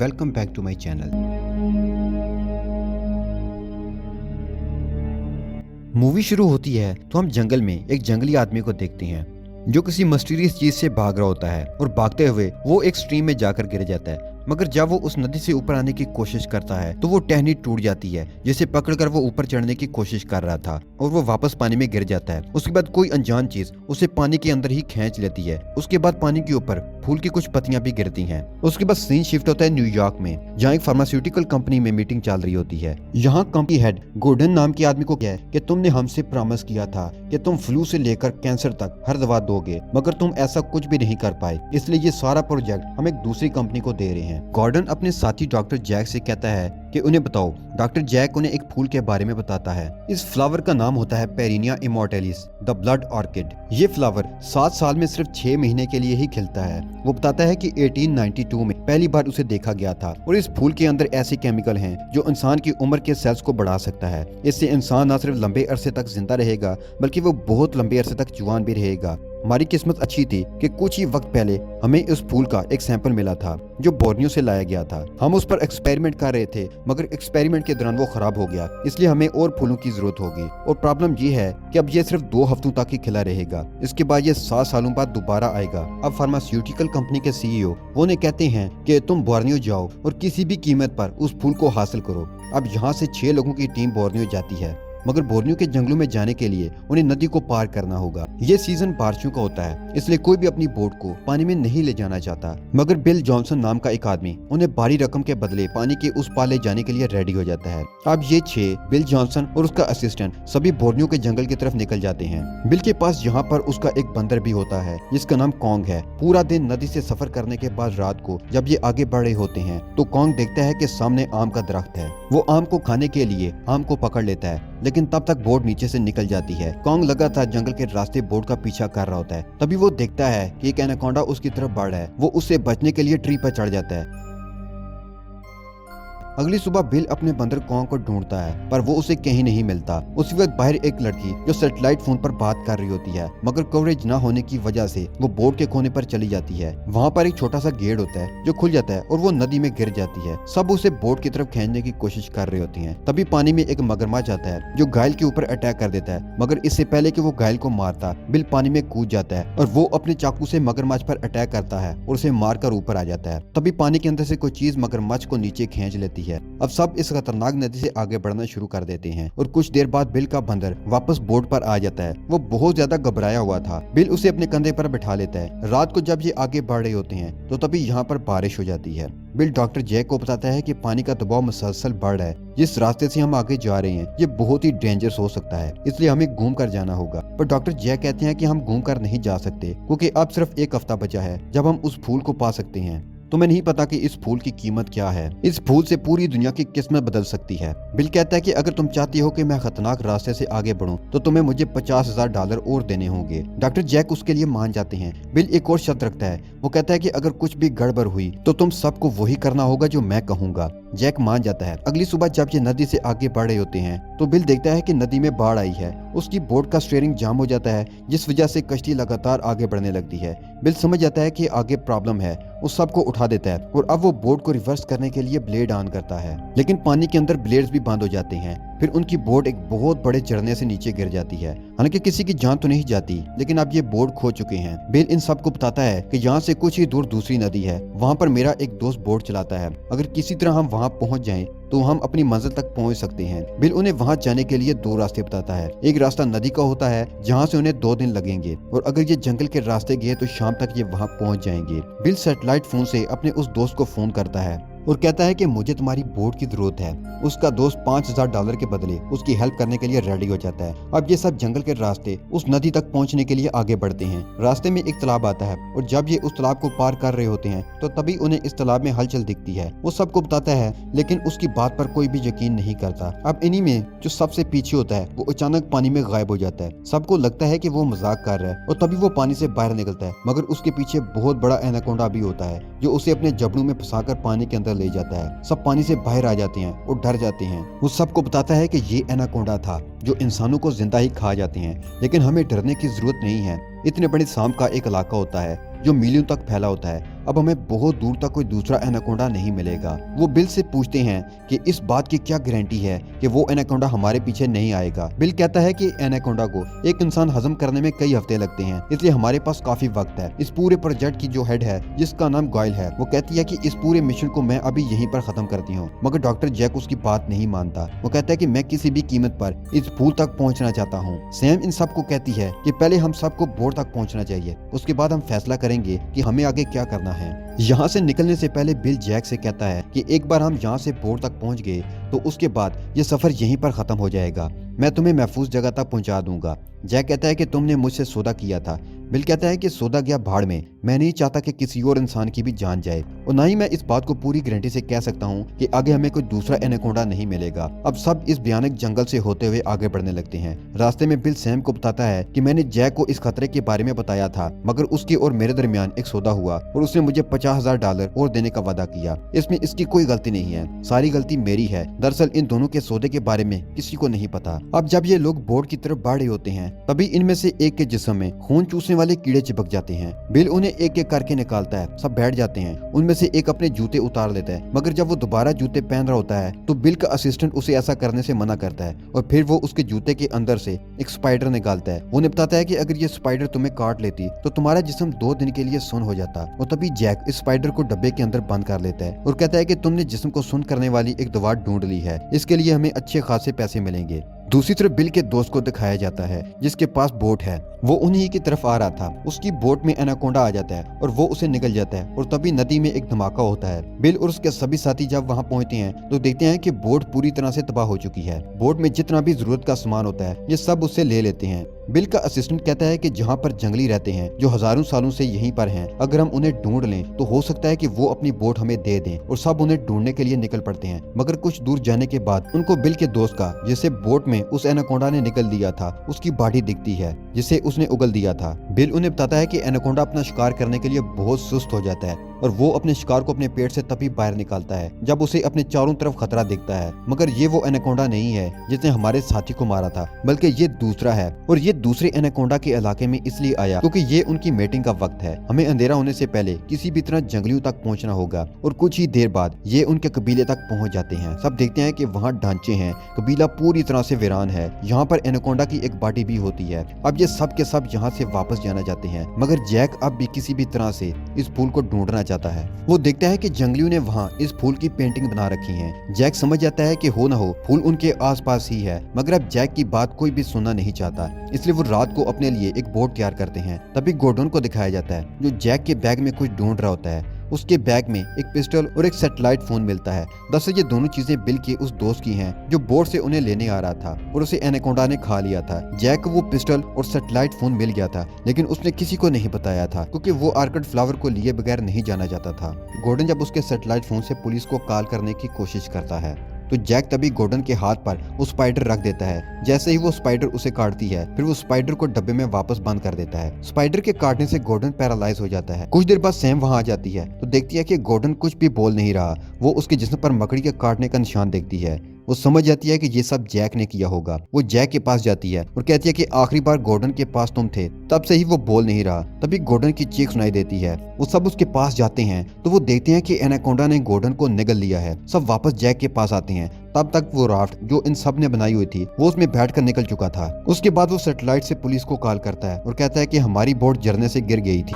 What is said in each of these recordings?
Welcome back to my channel. Movie शुरू होती है तो हम जंगल में एक जंगली आदमी को देखते हैं जो किसी मिस्टीरियस चीज से भाग रहा होता है और भागते हुए वो एक स्ट्रीम में जाकर गिर जाता है। मगर जब वो उस नदी से ऊपर आने की कोशिश करता है तो वो टहनी टूट जाती है जिसे पकड़कर वो ऊपर चढ़ने की कोशिश कर रहा था और वो वापस पानी में गिर जाता है। उसके बाद कोई अनजान चीज उसे पानी के अंदर ही खींच लेती है। उसके बाद पानी के ऊपर फूल की कुछ पत्तियां भी गिरती हैं। उसके बाद सीन शिफ्ट होता है न्यूयॉर्क में, जहाँ एक फार्मास्यूटिकल कंपनी में मीटिंग चल रही होती है। यहाँ कंपनी हेड गोल्डन नाम के आदमी को कहा है कि तुमने हमसे प्रॉमिस किया था कि तुम फ्लू से लेकर कैंसर तक हर दवा दोगे, मगर तुम ऐसा कुछ भी नहीं कर पाए, इसलिए ये सारा प्रोजेक्ट हम एक दूसरी कंपनी को दे रहे हैं। गॉर्डन अपने साथी डॉक्टर जैक से कहता है कि उन्हें बताओ। डॉक्टर जैक उन्हें एक फूल के बारे में बताता है। इस फ्लावर का नाम होता है पेरिनिया इमोर्टलिस द ब्लड ऑर्किड। ये फ्लावर 7 साल में सिर्फ 6 महीने के लिए ही खिलता है। वो बताता है कि 1892 में पहली बार उसे देखा गया था और इस फूल के अंदर ऐसे केमिकल हैं जो इंसान की उम्र के सेल्स को बढ़ा सकता है। इससे इंसान न सिर्फ लंबे अरसे तक जिंदा रहेगा बल्कि वो बहुत लंबे अरसे तक जवान भी रहेगा। हमारी किस्मत अच्छी थी कि कुछ ही वक्त पहले हमें उस फूल का एक सैंपल मिला था जो बोर्नियो से लाया गया था। हम उस पर एक्सपेरिमेंट कर रहे थे मगर एक्सपेरिमेंट के दौरान वो खराब हो गया, इसलिए हमें और फूलों की जरूरत होगी। और प्रॉब्लम ये है कि अब ये सिर्फ 2 हफ्तों तक ही खिला रहेगा, इसके बाद ये 7 सालों बाद दोबारा आएगा। अब फार्मास्यूटिकल कंपनी के सीईओ वो ने कहते हैं कि तुम बोर्नियो जाओ और किसी भी कीमत पर उस फूल को हासिल करो। अब यहाँ से 6 लोगों की टीम बोर्नियो जाती है, मगर बोर्नियो के जंगलों में जाने के लिए उन्हें नदी को पार करना होगा। ये सीजन बारिशों का होता है, इसलिए कोई भी अपनी बोट को पानी में नहीं ले जाना चाहता। मगर बिल जॉनसन नाम का एक आदमी उन्हें भारी रकम के बदले पानी के उस पार ले जाने के लिए रेडी हो जाता है। अब ये 6 बिल जॉनसन और उसका असिस्टेंट सभी बोर्नियो के जंगल की तरफ निकल जाते हैं। बिल के पास यहाँ पर उसका एक बंदर भी होता है जिसका नाम कॉन्ग है। पूरा दिन नदी से सफर करने के बाद रात को जब ये आगे बढ़ रहे होते हैं तो कॉन्ग देखता है कि सामने आम का दरख्त है। वो आम को खाने के लिए आम को पकड़ लेता है, लेकिन तब तक बोट नीचे से निकल जाती है। कॉन्ग लगातार जंगल के रास्ते बोट का पीछा कर रहा होता है। तभी वो देखता है कि एक एनाकोंडा उसकी तरफ बढ़ रहा है। वो उससे बचने के लिए ट्री पर चढ़ जाता है। अगली सुबह बिल अपने बंदर कॉन्ग को ढूंढता है पर वो उसे कहीं नहीं मिलता। उसी वक्त बाहर एक लड़की जो सैटेलाइट फोन पर बात कर रही होती है, मगर कवरेज न होने की वजह से वो बोट के कोने पर चली जाती है। वहाँ पर एक छोटा सा गेट होता है जो खुल जाता है और वो नदी में गिर जाती है। सब उसे बोट की तरफ खींचने की कोशिश कर रहे होते हैं। तभी पानी में एक मगरमच्छ आता है जो घायल के ऊपर अटैक कर देता है, मगर इससे पहले कि वो घायल को मारता बिल पानी में कूद जाता है और वो अपने चाकू से मगरमच्छ पर अटैक करता है और उसे मारकर ऊपर आ जाता है। तभी पानी के अंदर से कोई चीज मगरमच्छ को नीचे खींच लेती है। अब सब इस खतरनाक नदी से आगे बढ़ना शुरू कर देते हैं और कुछ देर बाद बिल का बंदर वापस बोट पर आ जाता है। वो बहुत ज्यादा घबराया हुआ था। बिल उसे अपने कंधे पर बिठा लेता है। रात को जब ये आगे बढ़ रहे होते हैं तो तभी यहाँ पर बारिश हो जाती है। बिल डॉक्टर जैक को बताता है कि पानी का दबाव मुसलसल बढ़ रहा है। जिस रास्ते से हम आगे जा रहे हैं ये बहुत ही डेंजरस हो सकता है, इसलिए हमें घूम कर जाना होगा। पर डॉक्टर जैक कहते हैं कि हम घूम कर नहीं जा सकते क्योंकि अब सिर्फ 1 हफ्ता बचा है जब हम उस फूल को पा सकते हैं। तुम्हें नहीं पता कि इस फूल की कीमत क्या है। इस फूल से पूरी दुनिया की किस्मत बदल सकती है। बिल कहता है कि अगर तुम चाहती हो कि मैं खतरनाक रास्ते से आगे बढ़ूं तो तुम्हें मुझे $50,000 और देने होंगे। डॉक्टर जैक उसके लिए मान जाते हैं। बिल एक और शर्त रखता है। वो कहता है कि अगर कुछ भी गड़बड़ हुई तो तुम सबको वही करना होगा जो मैं कहूंगा। जैक मान जाता है। अगली सुबह जब ये नदी से आगे बढ़ रहे होते हैं तो बिल देखता है कि नदी में बाढ़ आई है। उसकी बोट का स्टीयरिंग जाम हो जाता है जिस वजह से कश्ती लगातार आगे बढ़ने लगती है। बिल समझ जाता है कि आगे प्रॉब्लम है, उस सब को उठा देता है और अब वो बोट को रिवर्स करने के लिए ब्लेड ऑन करता है, लेकिन पानी के अंदर ब्लेड्स भी बंद हो जाते हैं। फिर उनकी बोट एक बहुत बड़े झरने से नीचे गिर जाती है। हालांकि किसी की जान तो नहीं जाती, लेकिन अब ये बोट खो चुके हैं। बिल इन सबको बताता है कि यहाँ से कुछ ही दूर दूसरी नदी है, वहाँ पर मेरा एक दोस्त बोट चलाता है। अगर किसी तरह हम वहाँ पहुँच जाएं तो हम अपनी मंजिल तक पहुंच सकते हैं। बिल उन्हें वहां जाने के लिए 2 रास्ते बताता है। एक रास्ता नदी का होता है जहां से उन्हें 2 दिन लगेंगे, और अगर ये जंगल के रास्ते गए तो शाम तक ये वहां पहुंच जाएंगे। बिल सैटेलाइट फोन से अपने उस दोस्त को फोन करता है और कहता है कि मुझे तुम्हारी बोट की जरूरत है। उसका दोस्त $5,000 के बदले उसकी हेल्प करने के लिए रेडी हो जाता है। अब ये सब जंगल के रास्ते उस नदी तक पहुंचने के लिए आगे बढ़ते हैं। रास्ते में एक तालाब आता है और जब ये उस तालाब को पार कर रहे होते हैं तो तभी उन्हें इस तालाब में हलचल दिखती है। वो सबको बताता है, लेकिन उसकी बात पर कोई भी यकीन नहीं करता। अब इन्हीं में जो सबसे पीछे होता है वो अचानक पानी में गायब हो जाता है। सबको लगता है कि वो मजाक कर रहा है और तभी वो पानी से बाहर निकलता है, मगर उसके पीछे बहुत बड़ा एनाकोंडा भी होता है जो उसे अपने जबड़ों में फंसाकर पानी के अंदर ले जाता है। सब पानी से बाहर आ जाते हैं और डर जाते हैं। वो सबको बताता है कि ये एनाकोंडा था जो इंसानों को जिंदा ही खा जाते हैं, लेकिन हमें डरने की जरूरत नहीं है। इतने बड़े सांप का एक इलाका होता है जो मीलों तक फैला होता है। अब हमें बहुत दूर तक कोई दूसरा एनाकोंडा नहीं मिलेगा। वो बिल से पूछते हैं कि इस बात की क्या गारंटी है कि वो एनाकोंडा हमारे पीछे नहीं आएगा। बिल कहता है कि एनाकोंडा को एक इंसान हजम करने में कई हफ्ते लगते हैं, इसलिए हमारे पास काफी वक्त है। इस पूरे प्रोजेक्ट की जो हेड है जिसका नाम गॉयल है, वो कहती है कि इस पूरे मिशन को मैं अभी यहीं पर खत्म करती हूँ। मगर डॉक्टर जैक उसकी बात नहीं मानता। वो कहता है कि मैं किसी भी कीमत पर इस फूल तक पहुँचना चाहता हूँ। सैम इन सबको कहती है कि पहले हम सबको बोर्ड तक पहुँचना चाहिए, उसके बाद हम फैसला करेंगे कि हमें आगे क्या करना है। यहाँ से निकलने से पहले बिल जैक से कहता है कि एक बार हम यहाँ से बोर्ड तक पहुँच गए तो उसके बाद ये सफर यहीं पर खत्म हो जाएगा। मैं तुम्हें महफूज जगह तक पहुँचा दूंगा। जैक कहता है कि तुमने मुझसे सौदा किया था। बिल कहता है कि सौदा गया भाड़ में, मैं नहीं चाहता कि किसी और इंसान की भी जान जाए, और ना ही मैं इस बात को पूरी गारंटी से कह सकता हूँ कि आगे हमें कोई दूसरा एनाकोंडा नहीं मिलेगा। अब सब इस भयानक जंगल से होते हुए आगे बढ़ने लगते हैं। रास्ते में बिल सैम को बताता है कि मैंने जैक को इस खतरे के बारे में बताया था, मगर उसके और मेरे दरमियान एक सौदा हुआ और उसने मुझे $50,000 और देने का वादा किया। इसमें इसकी कोई गलती नहीं है, सारी गलती मेरी है। दरअसल इन दोनों के सौदे के बारे में किसी को नहीं पता। अब जब ये लोग बोर्ड की तरफ बढ़ रहे होते हैं, तभी इनमें से एक के जिस्म में खून चूसने वाले कीड़े चिपक जाते हैं। बिल उन्हें एक एक करके निकालता है। सब बैठ जाते हैं। उनमें से एक अपने जूते उतार लेता है, मगर जब वो दोबारा जूते पहन रहा होता है तो बिल का असिस्टेंट उसे ऐसा करने से मना करता है, और फिर वो उसके जूते के अंदर से एक स्पाइडर निकालता है। उन्हें बताता है कि अगर ये स्पाइडर तुम्हें काट लेती तो तुम्हारा जिस्म 2 दिन के लिए सुन्न हो जाता। और तभी जैक इस स्पाइडर को डब्बे के अंदर बंद कर लेता है और कहता है कि तुमने जिस्म को सुन्न करने वाली एक दवा ढूंढ ली है, इसके लिए हमें अच्छे खासे पैसे मिलेंगे। दूसरी तरफ बिल के दोस्त को दिखाया जाता है जिसके पास बोट है। वो उन्हीं की तरफ आ रहा था। उसकी बोट में एनाकोंडा आ जाता है और वो उसे निगल जाता है, और तभी नदी में एक धमाका होता है। बिल और उसके सभी साथी जब वहां पहुंचते हैं तो देखते हैं कि बोट पूरी तरह से तबाह हो चुकी है। बोट में जितना भी जरूरत का सामान होता है ये सब उससे ले लेते हैं। बिल का असिस्टेंट कहता है कि जहाँ पर जंगली रहते हैं जो हजारों सालों से यहीं पर हैं, अगर हम उन्हें ढूंढ लें तो हो सकता है कि वो अपनी बोट हमें दे दें, और सब उन्हें ढूंढने के लिए निकल पड़ते हैं। मगर कुछ दूर जाने के बाद उनको बिल के दोस्त का, जिसे बोट में उस एनाकोंडा ने निकल दिया था, उसकी बॉडी दिखती है जिसे उसने उगल दिया था। बिल उन्हें बताता है कि एनाकोंडा अपना शिकार करने के लिए बहुत सुस्त हो जाता है, और वो अपने शिकार को अपने पेट से तभी बाहर निकालता है जब उसे अपने चारों तरफ खतरा दिखता है। मगर ये वो एनाकोंडा नहीं है जिसने हमारे साथी को मारा था, बल्कि ये दूसरा है, और ये दूसरे एनाकोंडा के इलाके में इसलिए आया क्योंकि ये उनकी मीटिंग का वक्त है। हमें अंधेरा होने से पहले किसी भी तरह जंगलियों तक पहुंचना होगा। और कुछ ही देर बाद ये उनके कबीले तक पहुंच जाते हैं। सब देखते हैं कि वहाँ ढांचे हैं, कबीला पूरी तरह से वीरान है। यहाँ पर एनाकोंडा की एक बॉडी भी होती है। अब ये सब के सब यहाँ से वापस जाना चाहते हैं, मगर जैक अब भी किसी भी तरह से इस फूल को ढूंढना चाहता है। वो देखता है कि जंगलियों ने वहाँ इस फूल की पेंटिंग बना रखी है। जैक समझ जाता है कि हो ना हो फूल उनके आसपास ही है, मगर अब जैक की बात कोई भी सुनना नहीं चाहता, इसलिए वो रात को अपने लिए एक बोट तैयार करते हैं। तभी गॉर्डन को दिखाया जाता है जो जैक के बैग में कुछ ढूंढ रहा होता है। उसके बैग में एक पिस्टल और एक सैटेलाइट फोन मिलता है। दरअसल ये दोनों चीजें बिल के उस दोस्त की हैं जो बोट से उन्हें लेने आ रहा था, और उसे एनाकोंडा ने खा लिया था। जैक को वो पिस्टल और सैटेलाइट फोन मिल गया था, लेकिन उसने किसी को नहीं बताया था क्योंकि वो आर्किड फ्लावर को लिए बगैर नहीं जाना चाहता था। गॉर्डन जब उसके सैटेलाइट फोन से पुलिस को कॉल करने की कोशिश करता है तो जैक तभी गॉर्डन के हाथ पर वो स्पाइडर रख देता है। जैसे ही वो स्पाइडर उसे काटती है, फिर वो स्पाइडर को डब्बे में वापस बंद कर देता है। स्पाइडर के काटने से गॉर्डन पैरालाइज हो जाता है। कुछ देर बाद सैम वहां आ जाती है तो देखती है कि गॉर्डन कुछ भी बोल नहीं रहा। वो उसके जिस्म पर मकड़ी के काटने का निशान देखती है। वो समझ जाती है कि ये सब जैक ने किया होगा। वो जैक के पास जाती है और कहती है कि आखिरी बार गॉर्डन के पास तुम थे, तब से ही वो बोल नहीं रहा। तभी गॉर्डन की चीख सुनाई देती है। वो सब उसके पास जाते हैं तो वो देखते हैं कि एनाकोंडा ने गॉर्डन को निगल लिया है। सब वापस जैक के पास आते हैं। तब तक वो राफ्ट जो इन सब ने बनाई हुई थी वो उसमें बैठकर निकल चुका था। उसके बाद वो सैटेलाइट से पुलिस को कॉल करता है और कहता है कि हमारी बोट झरने से गिर गई थी।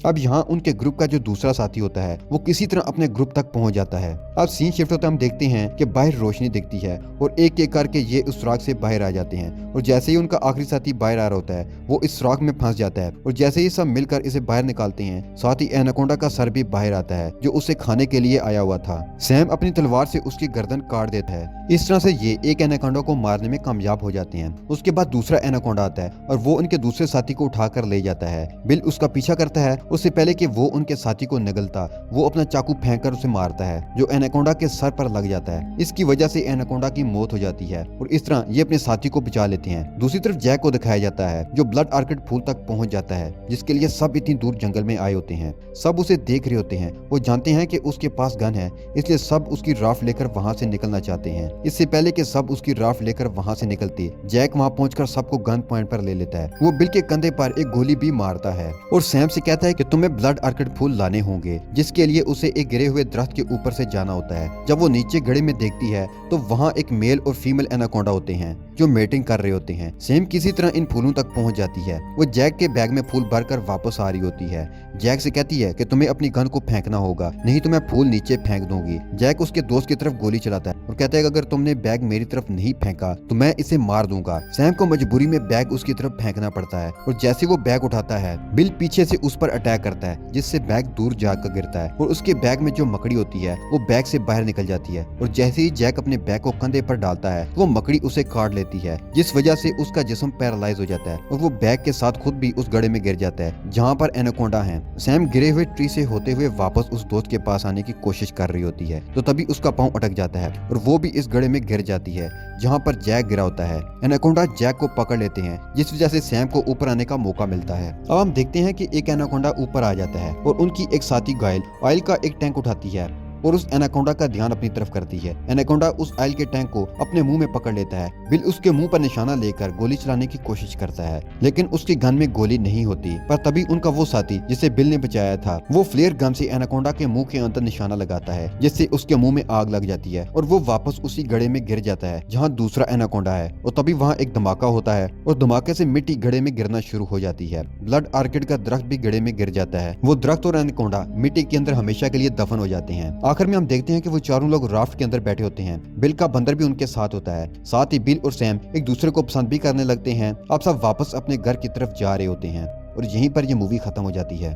अब यहाँ उनके ग्रुप का जो दूसरा साथी होता है वो किसी तरह अपने ग्रुप तक पहुंच जाता है। अब सीन शिफ्ट होता है, हम देखते हैं कि बाहर रोशनी दिखती है और एक एक करके ये उस सुराख से बाहर आ जाते हैं। और जैसे ही उनका आखिरी साथी बाहर आ रहा होता है वो इस सुराख में फंस जाता है, और जैसे ही सब मिलकर इसे बाहर निकालते हैं, साथ ही एनाकोंडा का सर भी बाहर आता है जो उसे खाने के लिए आया हुआ था। सैम अपनी तलवार से उसकी गर्दन काट देता है। इस तरह से ये एक एनाकोंडा को मारने में कामयाब हो जाते हैं। उसके बाद दूसरा एनाकोंडा आता है और वो उनके दूसरे साथी को उठाकर ले जाता है। बिल उसका पीछा करता है उससे पहले कि वो उनके साथी को निगलता, वो अपना चाकू फेंककर उसे मारता है, जो एनाकोंडा के सर पर लग जाता है। इसकी वजह से एनाकोंडा की मौत हो जाती है और इस तरह ये अपने साथी को बचा लेते हैं। दूसरी तरफ जैक को दिखाया जाता है, जो ब्लड आर्किड फूल तक पहुंच जाता है, जिसके लिए सब इतनी दूर जंगल में आए होते हैं। सब उसे देख रहे होते हैं। वो जानते हैं कि उसके पास गन है, इसलिए सब उसकी राफ्ट लेकर वहां से निकलना चाहते हैं। इससे पहले कि सब उसकी राफ्ट लेकर वहां से निकलते, जैक वहां पहुंचकर सबको गन पॉइंट पर ले लेता है। वो बिल के कंधे पर एक गोली भी मारता है और सैम से कहता है कि तुम्हें ब्लड आर्किड फूल लाने होंगे, जिसके लिए उसे एक गिरे हुए दरख्त के ऊपर से जाना होता है। जब वो नीचे गड़े में देखती है तो वहाँ एक मेल और फीमेल एनाकोंडा होते हैं जो मेटिंग कर रहे होते हैं। सैम किसी तरह इन फूलों तक पहुंच जाती है। वो जैक के बैग में फूल भरकर वापस आ रही होती है। जैक से कहती है कि तुम्हें अपनी गन को फेंकना होगा, नहीं तो मैं फूल नीचे फेंक दूंगी। जैक उसके दोस्त की तरफ गोली चलाता है और कहता है कि अगर तुमने बैग मेरी तरफ नहीं फेंका तो मैं इसे मार दूंगा। सैम को मजबूरी में बैग उसकी तरफ फेंकना पड़ता है और जैसे वो बैग उठाता है, बिल पीछे से उस पर अटैक करता है, जिससे बैग दूर जाकर गिरता है और उसके बैग में जो मकड़ी होती है वो बैग से बाहर निकल जाती है। और जैसे ही जैक अपने बैग को कंधे पर डालता है, वो मकड़ी उसे काट लेती है, जिस वजह से उसका जिस्म पैरालाइज हो जाता है और वो बैग के साथ खुद भी उस गड्ढे में गिर जाता है जहाँ पर एनाकोंडा है। सैम गिरे हुए ट्री से होते हुए वापस उस दोस्त के पास आने की कोशिश कर रही होती है, तो तभी उसका पाँव अटक जाता है और वो भी इस गड्ढे में गिर जाती है जहाँ पर जैक गिरा होता है। एनाकोंडा जैक को पकड़ लेते हैं, जिस वजह से सैम को ऊपर आने का मौका मिलता है। अब हम देखते हैं कि एक एनाकोंडा ऊपर आ जाता है और उनकी एक साथी गायल ऑयल का एक टैंक उठाती है और उस एनाकोंडा का ध्यान अपनी तरफ करती है। एनाकोंडा उस ऑयल के टैंक को अपने मुंह में पकड़ लेता है। बिल उसके मुंह पर निशाना लेकर गोली चलाने की कोशिश करता है, लेकिन उसकी गन में गोली नहीं होती। पर तभी उनका वो साथी जिसे बिल ने बचाया था, वो फ्लेयर गन से एनाकोंडा के मुंह के अंदर निशाना लगाता है, जिससे उसके मुंह में आग लग जाती है और वो वापस उसी गड्ढे में गिर जाता है जहाँ दूसरा एनाकोंडा है। और तभी वहाँ एक धमाका होता है और धमाके से मिट्टी गड्ढे में गिरना शुरू हो जाती है। ब्लड आर्किड का दरख्त भी गड्ढे में गिर जाता है। वो दरख्त और एनाकोंडा मिट्टी के अंदर हमेशा के लिए दफन हो जाते हैं। आखिर में हम देखते हैं कि वो चारों लोग राफ्ट के अंदर बैठे होते हैं। बिल का बंदर भी उनके साथ होता है। साथ ही बिल और सैम एक दूसरे को पसंद भी करने लगते हैं। अब सब वापस अपने घर की तरफ जा रहे होते हैं और यहीं पर ये मूवी खत्म हो जाती है।